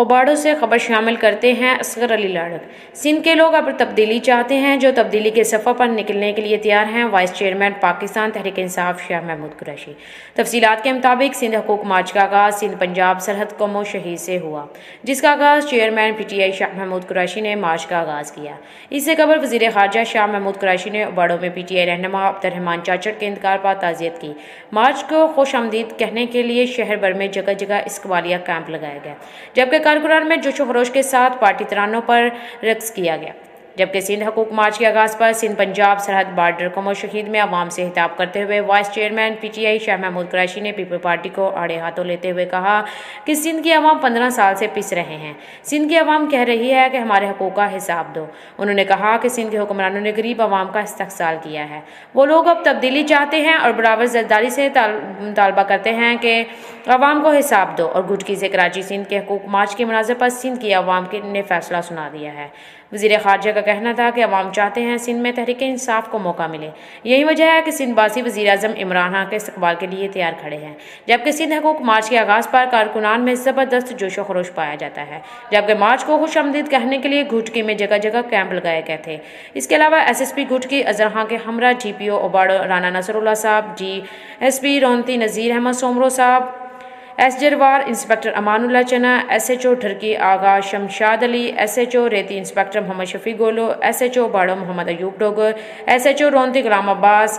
ओबाड़ों से खबर शामिल करते हैं असगर अली लाड़क। सिंध के लोग अब तब्दीली चाहते हैं, जो तब्दीली के सफ़र पर निकलने के लिए तैयार हैं। Vice chairman Pakistan Tehreek Insaf Shah Mahmood Qureshi. तफसीलात के मुताबिक सिंध हकूक मार्च का आगाज़ सिंध पंजाब सरहद कौमो शहीद से हुआ, जिसका आगाज़ चेयरमैन PTI शाह महमूद कुरैशी ने मार्च का आगाज़ किया। इससे कबल वज़ीर ख़ारजा शाह महमूद कुरैशी ने ओबाड़ों में PTI रहनुमा अब्दुर्रहमान चाचड़ के इंतकाल पर ताज़ियत की। मार्च को खुशामदीद कहने के लिए शहर भर में जगह जगह इस्कबालिया कैंप लगाया गया, जबकि कारकुनान में जोशो खरोश के साथ पार्टी तरानों पर रक्स किया गया। जबकि सिंध हकूक मार्च के आगाज़ पर सिंध पंजाब सरहद बॉर्डर कौमो शहीद में आवाम से खिताब करते हुए vice chairman PTI Shah Mahmood Qureshi ने पीपल पार्टी को आड़े हाथों लेते हुए कहा कि सिंध की आवाम 15 साल से पिस रहे हैं। सिंध की आवाम कह रही है कि हमारे हकूक़ का हिसाब दो। उन्होंने कहा कि सिंध के हुक्मरानों ने गरीब आवाम का इस्तहसाल किया है। वो लोग अब तब्दीली चाहते हैं और बराबर ज़रदारी से मुतालबा करते हैं कि आवाम को हिसाब दो। और घुटकी से कराची सिंध के हकूक मार्च के मनाज़र पर सिंध की आवाम ने फैसला सुना दिया है। वज़ीर ख़ारजा का कहना था कि अवाम चाहते हैं सिंध में तहरीक इंसाफ को मौका मिले। यही वजह है कि सिंध बासी वज़ीर आज़म इमरान खान के इस्तकबाल के लिए तैयार खड़े हैं। जबकि सिंध हकूक मार्च के आगाज़ पर कारकुनान में ज़बरदस्त जोशो खरोश पाया जाता है। जबकि मार्च को खुशामदीद कहने के लिए घुटकी में जगह जगह कैंप लगाए गए थे। इसके अलावा SSP घुटकी अजहर खान के हमरा, GPO ओबाड़ो राना नसरुल्लाह साहब, DSP रोंती नज़ीर अहमद सोमरो साहब, S जरवार, इंस्पेक्टर अमानुल्लाह चना, SHO ढरकी आगा शमशाद अली, SHO रेती इंस्पेक्टर मोहम्मद शफी गोलो, SHO बाड़ो मोहम्मद अयूब डोगर, SHO रोंती गुलाम अब्बास,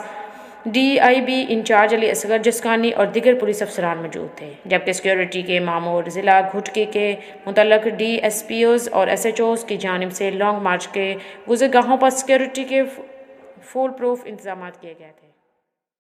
DIB इंचार्ज अली असगर जसकानी और दिगर पुलिस अफसरान मौजूद थे। जबकि सिक्योरिटी के मामूर ज़िला घुटकी के मुतल्लक DSPOs और SHOs की जानिब से लॉन्ग मार्च के गुज़रगाहों पर सिक्योरिटी के फुल प्रूफ इंतजाम किए गए थे।